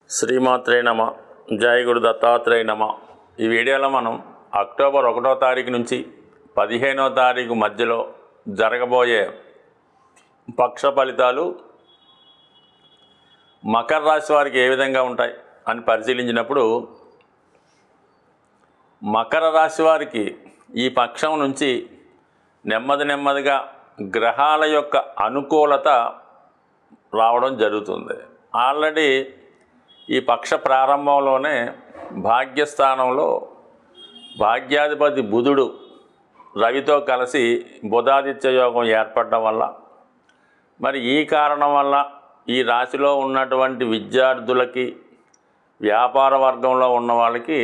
శ్రీమాత్రే నమ. జై గురు దత్తాత్రేయ నమ. ఈ వీడియోలో మనం అక్టోబర్ 1వ తారీఖు నుంచి 15వ తారీఖు మధ్యలో జరగబోయే పక్ష ఫలితాలు మకర రాశి వారికి ఏ విధంగా ఉంటాయి అని పరిశీలించినప్పుడు, మకర రాశి వారికి ఈ పక్షం నుంచి నెమ్మదిగా గ్రహాల యొక్క అనుకూలత రావడం జరుగుతుంది. ఆల్రెడీ ఈ పక్ష ప్రారంభంలోనే భాగ్యస్థానంలో భాగ్యాధిపతి బుధుడు రవితో కలిసి బుధాదిత్య యోగం ఏర్పడడం వల్ల, మరి ఈ కారణం వల్ల ఈ రాశిలో ఉన్నటువంటి విద్యార్థులకి, వ్యాపార వర్గంలో ఉన్న వాళ్ళకి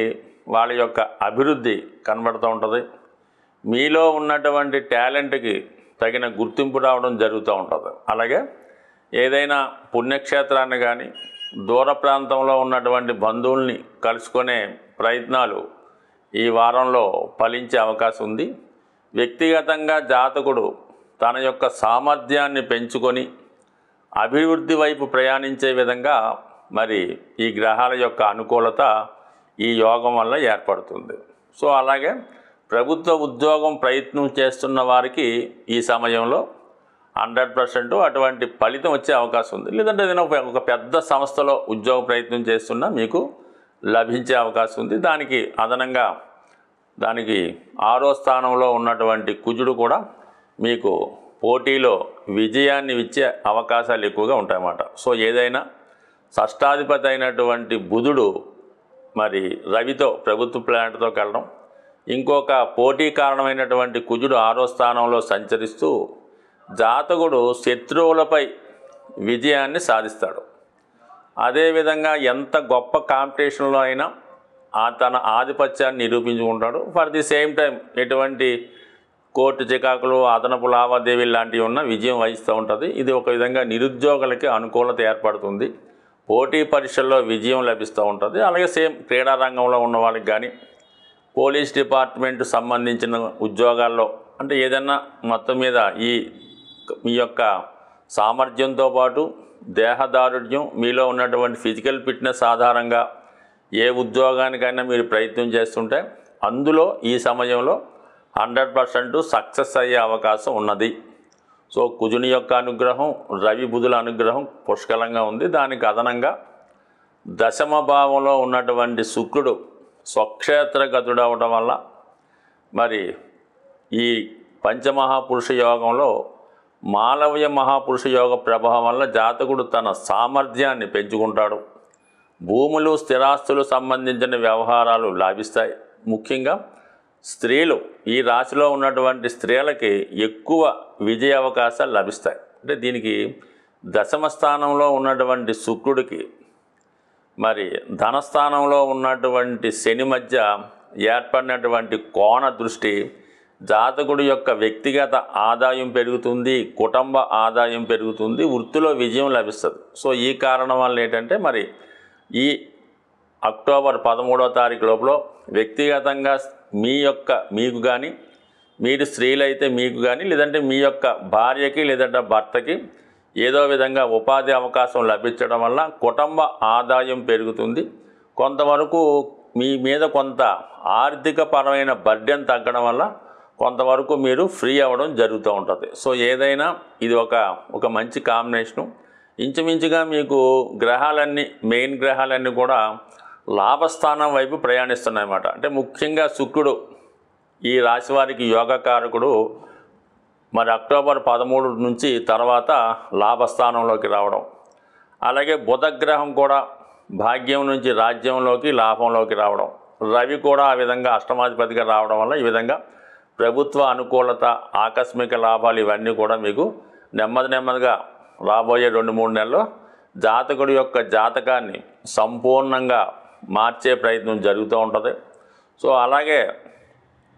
వాళ్ళ యొక్క అభివృద్ధి కనబడుతూ ఉంటుంది. మీలో ఉన్నటువంటి టాలెంట్కి తగిన గుర్తింపు రావడం జరుగుతూ ఉంటుంది. అలాగే ఏదైనా పుణ్యక్షేత్రాన్ని కానీ, దూర ప్రాంతంలో ఉన్నటువంటి బంధువుల్ని కలుసుకునే ప్రయత్నాలు ఈ వారంలో ఫలించే అవకాశం ఉంది. వ్యక్తిగతంగా జాతకుడు తన యొక్క సామర్థ్యాన్ని పెంచుకొని అభివృద్ధి వైపు ప్రయాణించే విధంగా మరి ఈ గ్రహాల యొక్క అనుకూలత ఈ యోగం వల్ల ఏర్పడుతుంది. సో అలాగే ప్రభుత్వ ఉద్యోగం ప్రయత్నం చేస్తున్న వారికి ఈ సమయంలో 100% అటువంటి ఫలితం వచ్చే అవకాశం ఉంది. లేదంటే ఏదైనా ఒక పెద్ద సంస్థలో ఉద్యోగ ప్రయత్నం చేస్తున్నా మీకు లభించే అవకాశం ఉంది. దానికి అదనంగా దానికి 6వ స్థానంలో ఉన్నటువంటి కుజుడు కూడా మీకు పోటీలో విజయాన్ని ఇచ్చే అవకాశాలు ఎక్కువగా ఉంటాయన్నమాట. సో ఏదైనా షష్టాధిపతి అయినటువంటి బుధుడు మరి రవితో, ప్రభుత్వ ప్లానెట్తో కలడం, ఇంకొక పోటీ కారణమైనటువంటి కుజుడు 6వ స్థానంలో సంచరిస్తూ జాతకుడు శత్రువులపై విజయాన్ని సాధిస్తాడు. అదేవిధంగా ఎంత గొప్ప కాంపిటీషన్లో అయినా తన ఆధిపత్యాన్ని నిరూపించుకుంటాడు. ఫర్ ది సేమ్ టైం ఎటువంటి కోర్టు చికాకులు, అదనపు లావాదేవీలు లాంటివి ఉన్న విజయం వహిస్తూ ఉంటుంది. ఇది ఒక విధంగా నిరుద్యోగులకి అనుకూలత ఏర్పడుతుంది. పోటీ పరీక్షల్లో విజయం లభిస్తూ ఉంటుంది. అలాగే సేమ్ క్రీడా రంగంలో ఉన్న వాళ్ళకి కానీ, పోలీస్ డిపార్ట్మెంట్ సంబంధించిన ఉద్యోగాల్లో, అంటే ఏదన్నా మొత్తం మీద మీ యొక్క సామర్థ్యంతో పాటు దేహదారుఢ్యం, మీలో ఉన్నటువంటి ఫిజికల్ ఫిట్నెస్ ఆధారంగా ఏ ఉద్యోగానికైనా మీరు ప్రయత్నం చేస్తుంటే అందులో ఈ సమయంలో 100% సక్సెస్ అయ్యే అవకాశం ఉన్నది. సో కుజుని యొక్క అనుగ్రహం, రవి బుధుల అనుగ్రహం పుష్కలంగా ఉంది. దానికి అదనంగా దశమ భావంలో ఉన్నటువంటి శుక్రుడు స్వక్షేత్రగతుడు అవడం వల్ల మరి ఈ పంచమహాపురుష యోగంలో మాలవ్య మహాపురుష యోగ ప్రభావం వల్ల జాతకుడు తన సామర్థ్యాన్ని పెంచుకుంటాడు. భూములు, స్థిరాస్తులు సంబంధించిన వ్యవహారాలు లాభిస్తాయి. ముఖ్యంగా స్త్రీలు, ఈ రాశిలో ఉన్నటువంటి స్త్రీలకి ఎక్కువ విజయ అవకాశాలు లభిస్తాయి. అంటే దీనికి దశమ స్థానంలో ఉన్నటువంటి శుక్రుడికి మరి ధనస్థానంలో ఉన్నటువంటి శని మధ్య ఏర్పడినటువంటి కోణ దృష్టి జాతకుడి యొక్క వ్యక్తిగత ఆదాయం పెరుగుతుంది, కుటుంబ ఆదాయం పెరుగుతుంది, వృత్తిలో విజయం లభిస్తుంది. సో ఈ కారణం వల్ల ఏంటంటే మరి ఈ అక్టోబర్ 13వ తారీఖు లోపల వ్యక్తిగతంగా మీకు కానీ, మీరు స్త్రీలైతే మీకు కానీ, లేదంటే మీ యొక్క భార్యకి లేదంటే భర్తకి ఏదో విధంగా ఉపాధి అవకాశం లభించడం వల్ల కుటుంబ ఆదాయం పెరుగుతుంది. కొంతవరకు మీ మీద కొంత ఆర్థిక పరమైన బర్డెన్ తగ్గడం వల్ల కొంతవరకు మీరు ఫ్రీ అవ్వడం జరుగుతూ ఉంటుంది. సో ఏదైనా ఇది ఒక మంచి కాంబినేషను. ఇంచుమించుగా మీకు గ్రహాలన్నీ, మెయిన్ గ్రహాలన్నీ కూడా లాభస్థానం వైపు ప్రయాణిస్తున్నాయన్నమాట. అంటే ముఖ్యంగా శుక్రుడు ఈ రాశి వారికి యోగకారకుడు మరి అక్టోబర్ 13 నుంచి తర్వాత లాభస్థానంలోకి రావడం, అలాగే బుధగ్రహం కూడా భాగ్యం నుంచి రాజ్యంలోకి, లాభంలోకి రావడం, రవి కూడా ఆ విధంగా అష్టమాధిపతిగా రావడం వల్ల ఈ విధంగా ప్రభుత్వ అనుకూలత, ఆకస్మిక లాభాలు ఇవన్నీ కూడా మీకు నెమ్మదిగా రాబోయే 2-3 నెలల్లో జాతకుడి యొక్క జాతకాన్ని సంపూర్ణంగా మార్చే ప్రయత్నం జరుగుతూ ఉంటుంది. సో అలాగే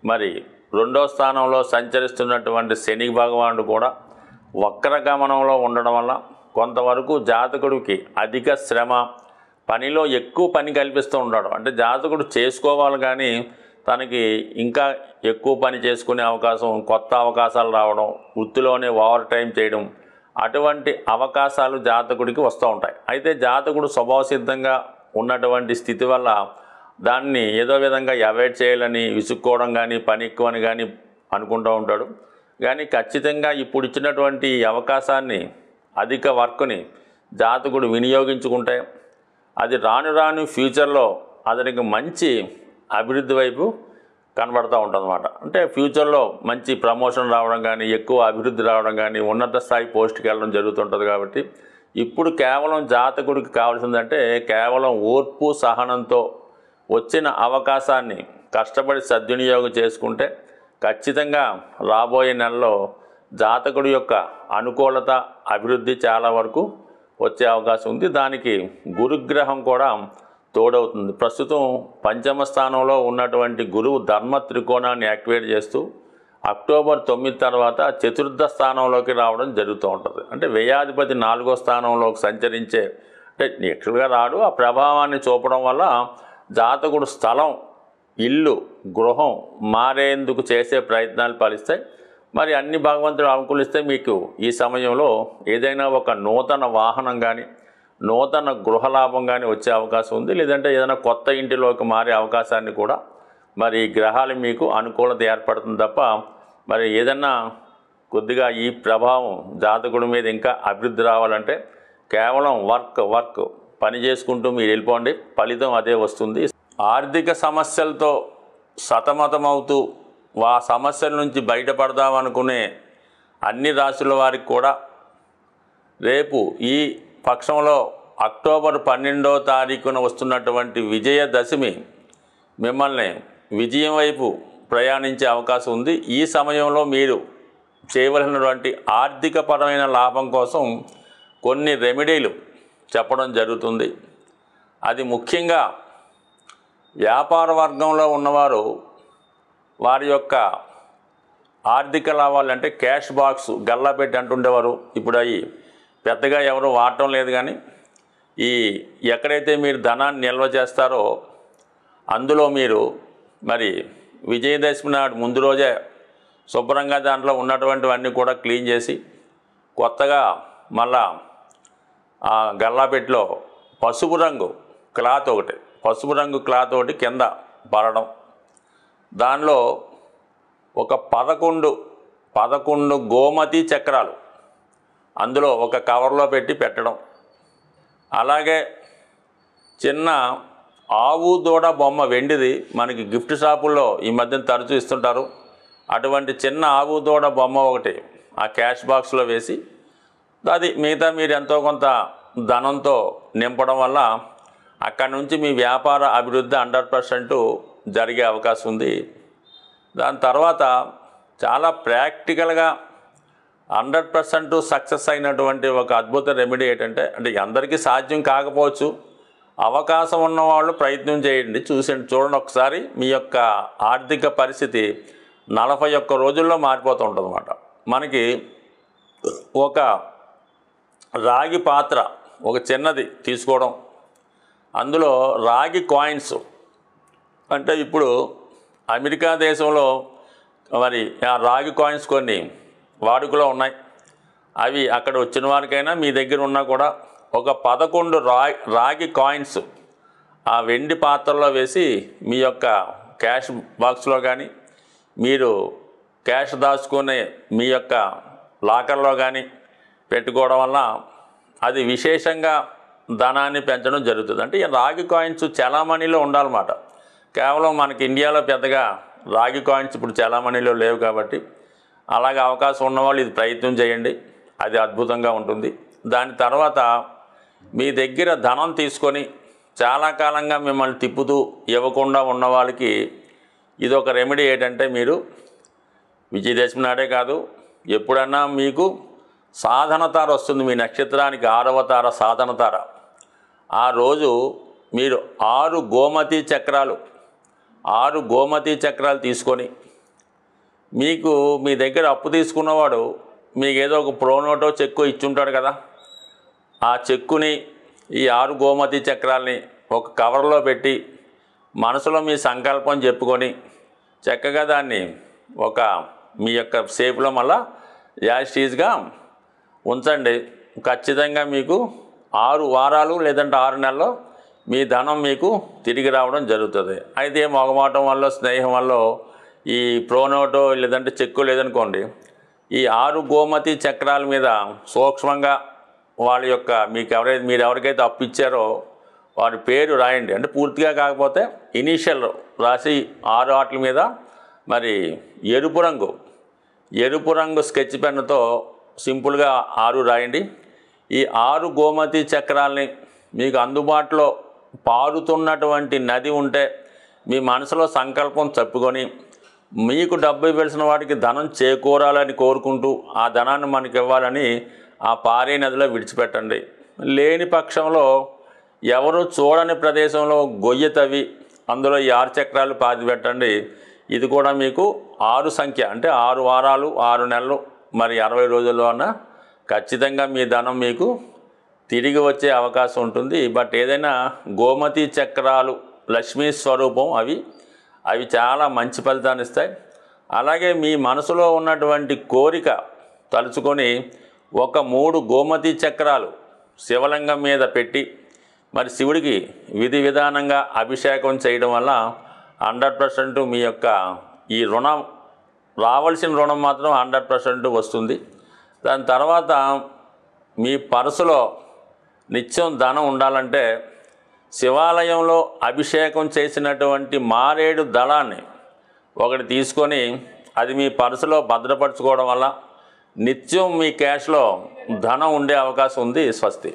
మరి 2వ స్థానంలో సంచరిస్తున్నటువంటి శని భగవానుడు కూడా వక్రగమనంలో ఉండడం వల్ల కొంతవరకు జాతకుడికి అధిక శ్రమ, పనిలో ఎక్కువ పని కల్పిస్తూ ఉంటాడు. అంటే జాతకుడు చేసుకోవాలి కానీ తనకి ఇంకా ఎక్కువ పని చేసుకునే అవకాశం, కొత్త అవకాశాలు రావడం, వృత్తిలోనే ఓవర్ టైం చేయడం, అటువంటి అవకాశాలు జాతకుడికి వస్తూ ఉంటాయి. అయితే జాతకుడు స్వభావసిద్ధంగా ఉన్నటువంటి స్థితి వల్ల దాన్ని ఏదో విధంగా అవాయిడ్ చేయాలని విసుక్కోవడం కానీ పని ఎక్కువని కానీ అనుకుంటూ ఉంటాడు. కానీ ఖచ్చితంగా ఇప్పుడు ఇచ్చినటువంటి ఈ అవకాశాన్ని అధిక వర్క్ని జాతకుడు వినియోగించుకుంటే అది రాను రాను ఫ్యూచర్లో అతనికి మంచి అభివృద్ధి వైపు కనబడుతూ ఉంటుందన్నమాట. అంటే ఫ్యూచర్లో మంచి ప్రమోషన్ రావడం కానీ ఎక్కువ అభివృద్ధి రావడం కానీ ఉన్నత స్థాయి పోస్ట్కి వెళ్ళడం జరుగుతుంటుంది. కాబట్టి ఇప్పుడు కేవలం జాతకుడికి కావాల్సిందంటే కేవలం ఓర్పు సహనంతో వచ్చిన అవకాశాన్ని కష్టపడి సద్వినియోగం చేసుకుంటే ఖచ్చితంగా రాబోయే నెలలో జాతకుడి యొక్క అనుకూలత అభివృద్ధి చాలా వరకు వచ్చే అవకాశం ఉంది. దానికి గురుగ్రహం కూడా తోడవుతుంది. ప్రస్తుతం పంచమ స్థానంలో ఉన్నటువంటి గురువు ధర్మ త్రికోణాన్ని యాక్టివేట్ చేస్తూ అక్టోబర్ 9 తర్వాత చతుర్థ స్థానంలోకి రావడం జరుగుతూ ఉంటుంది. అంటే వ్యయాధిపతి 4వ స్థానంలోకి సంచరించే అంటే యాక్చువల్గా రాడు, ఆ ప్రభావాన్ని చూపడం వల్ల జాతకుడు స్థలం ఇల్లు గృహం మారేందుకు చేసే ప్రయత్నాలు ఫలిస్తాయి. మరి అన్ని భగవంతుడు అనుకూలిస్తే మీకు ఈ సమయంలో ఏదైనా ఒక నూతన వాహనం కానీ నూతన గృహలాభం కానీ వచ్చే అవకాశం ఉంది. లేదంటే ఏదైనా కొత్త ఇంటిలోకి మారే అవకాశాన్ని కూడా మరి గ్రహాలు మీకు అనుకూలత ఏర్పడుతుంది తప్ప మరి ఏదన్నా కొద్దిగా ఈ ప్రభావం జాతకుడి మీద ఇంకా అభివృద్ధి రావాలంటే కేవలం వర్క్ పని చేసుకుంటూ మీరు వెళ్ళిపోండి, ఫలితం అదే వస్తుంది. ఆర్థిక సమస్యలతో సతమతమవుతూ ఆ సమస్యల నుంచి బయటపడదామనుకునే అన్ని రాశుల వారికి కూడా రేపు ఈ పక్షంలో అక్టోబర్ 12వ తారీఖున వస్తున్నటువంటి విజయదశమి మిమ్మల్ని విజయం వైపు ప్రయాణించే అవకాశం ఉంది. ఈ సమయంలో మీరు చేయవలసినటువంటి ఆర్థికపరమైన లాభం కోసం కొన్ని రెమెడీలు చెప్పడం జరుగుతుంది. అది ముఖ్యంగా వ్యాపార వర్గంలో ఉన్నవారు వారి యొక్క ఆర్థిక లాభాలు అంటే క్యాష్ బాక్స్ గల్లా పెట్టి అంటుండేవారు. ఇప్పుడు అవి పెద్దగా ఎవరు వాడటం లేదు. కానీ ఈ ఎక్కడైతే మీరు ధనాన్ని నిల్వ చేస్తారో అందులో మీరు మరి విజయదశమి నాడు ముందు రోజే శుభ్రంగా దాంట్లో ఉన్నటువంటివన్నీ కూడా క్లీన్ చేసి కొత్తగా మళ్ళా ఆ గల్లాపెట్టిలో పసుపు రంగు క్లాత్ ఒకటి కింద పడడం, దానిలో ఒక 11 గోమతి చక్రాలు అందులో ఒక కవర్లో పెట్టి పెట్టడం, అలాగే చిన్న ఆవు దూడ బొమ్మ వెండిది మనకి గిఫ్ట్ షాపుల్లో ఈ మధ్యన తరచూ ఇస్తుంటారు. అటువంటి చిన్న ఆవు దూడ బొమ్మ ఒకటి ఆ క్యాష్ బాక్స్లో వేసి అది మిగతా మీరు ఎంతో కొంత ధనంతో నింపడం వల్ల అక్కడి నుంచి మీ వ్యాపార అభివృద్ధి 100% జరిగే అవకాశం ఉంది. దాని తర్వాత చాలా ప్రాక్టికల్గా 100% సక్సెస్ అయినటువంటి ఒక అద్భుత రెమెడీ ఏంటంటే అంటే అందరికీ సాధ్యం కాకపోవచ్చు, అవకాశం ఉన్నవాళ్ళు ప్రయత్నం చేయండి, చూడండి ఒకసారి మీ యొక్క ఆర్థిక పరిస్థితి 41 రోజుల్లో మారిపోతూ ఉంటుంది అన్నమాట. మనకి ఒక రాగి పాత్ర ఒక చిన్నది తీసుకోవడం, అందులో రాగి కాయిన్స్ అంటే ఇప్పుడు అమెరికా దేశంలో మరి ఆ రాగి కాయిన్స్ కొన్ని వాడుకలో ఉన్నాయి. అవి అక్కడ వచ్చిన వారికైనా మీ దగ్గర ఉన్నా కూడా ఒక 11 రాగి కాయిన్స్ ఆ వెండి పాత్రలో వేసి మీ యొక్క క్యాష్ బాక్స్లో కానీ మీరు క్యాష్ దాచుకునే మీ యొక్క లాకర్లో కానీ పెట్టుకోవడం వల్ల అది విశేషంగా ధనాన్ని పెంచడం జరుగుతుంది. అంటే ఈ రాగి కాయిన్స్ చలామణిలో ఉండాలన్నమాట. కేవలం మనకి ఇండియాలో పెద్దగా రాగి కాయిన్స్ ఇప్పుడు చలామణిలో లేవు కాబట్టి అలాగే అవకాశం ఉన్నవాళ్ళు ఇది ప్రయత్నం చేయండి, అది అద్భుతంగా ఉంటుంది. దాని తర్వాత మీ దగ్గర ధనం తీసుకొని చాలా కాలంగా మిమ్మల్ని తిప్పుతూ ఇవ్వకుండా ఉన్న వాళ్ళకి ఇది ఒక రెమెడీ ఏంటంటే మీరు విజయదశమి నాడే కాదు ఎప్పుడన్నా మీకు సాధన తార వస్తుంది, మీ నక్షత్రానికి 6వ తార సాధన తార. ఆ రోజు మీరు 6 గోమతి చక్రాలు తీసుకొని మీకు మీ దగ్గర అప్పు తీసుకున్నవాడు మీకు ఏదో ఒక ప్రోనోటో చెక్కు ఇచ్చుంటాడు కదా, ఆ చెక్కుని ఈ 6 గోమతి చక్రాలని ఒక కవర్లో పెట్టి మనసులో మీ సంకల్పం చెప్పుకొని చక్కగా దాన్ని ఒక మీ యొక్క షేప్లో మళ్ళా యాస్టీజ్గా ఉంచండి. ఖచ్చితంగా మీకు 6 వారాలు లేదంటే 6 నెలల్లో మీ ధనం మీకు తిరిగి రావడం జరుగుతుంది. అయితే మొగమాటం వల్ల, స్నేహం వల్ల ఈ ప్రోనోటో లేదంటే చెక్కు లేదనుకోండి, ఈ 6 గోమతి చక్రాల మీద సూక్ష్మంగా వాళ్ళ యొక్క మీరు ఎవరికైతే అప్పు ఇచ్చారో వారి పేరు రాయండి. అంటే పూర్తిగా కాకపోతే ఇనీషియల్ రాసి 6 వాటి మీద మరి ఎరుపు రంగు స్కెచ్ పెన్నుతో సింపుల్గా 6 రాయండి. ఈ 6 గోమతి చక్రాల్ని మీకు అందుబాటులో పారుతున్నటువంటి నది ఉంటే మీ మనసులో సంకల్పం చెప్పుకొని మీకు డబ్బు ఇవ్వాల్సిన వాడికి ధనం చేకూరాలని కోరుకుంటూ ఆ ధనాన్ని మనకి ఇవ్వాలని ఆ పారే నదిలో విడిచిపెట్టండి. లేని పక్షంలో ఎవరు చూడని ప్రదేశంలో గొయ్యి తవ్వి అందులో ఈ 6 చక్రాలు పాతి పెట్టండి. ఇది కూడా మీకు 6 సంఖ్య అంటే 6 వారాలు 6 నెలలు మరి 60 రోజుల్లో అన్న ఖచ్చితంగా మీ ధనం మీకు తిరిగి వచ్చే అవకాశం ఉంటుంది. బట్ ఏదైనా గోమతి చక్రాలు లక్ష్మీ స్వరూపం, అవి చాలా మంచి ఫలితాన్ని ఇస్తాయి. అలాగే మీ మనసులో ఉన్నటువంటి కోరిక తలుచుకొని ఒక 3 గోమతి చక్రాలు శివలింగం మీద పెట్టి మరి శివుడికి విధి విధానంగా అభిషేకం చేయడం వల్ల 100% మీ యొక్క ఈ రుణం రావాల్సిన రుణం మాత్రం 100% వస్తుంది. దాని తర్వాత మీ పర్సులో నిత్యం ధనం ఉండాలంటే శివాలయంలో అభిషేకం చేసినటువంటి మారేడు దళాన్ని ఒకటి తీసుకొని అది మీ పర్సులో భద్రపరచుకోవడం వల్ల నిత్యం మీ క్యాష్లో ధనం ఉండే అవకాశం ఉంది. స్వస్తి.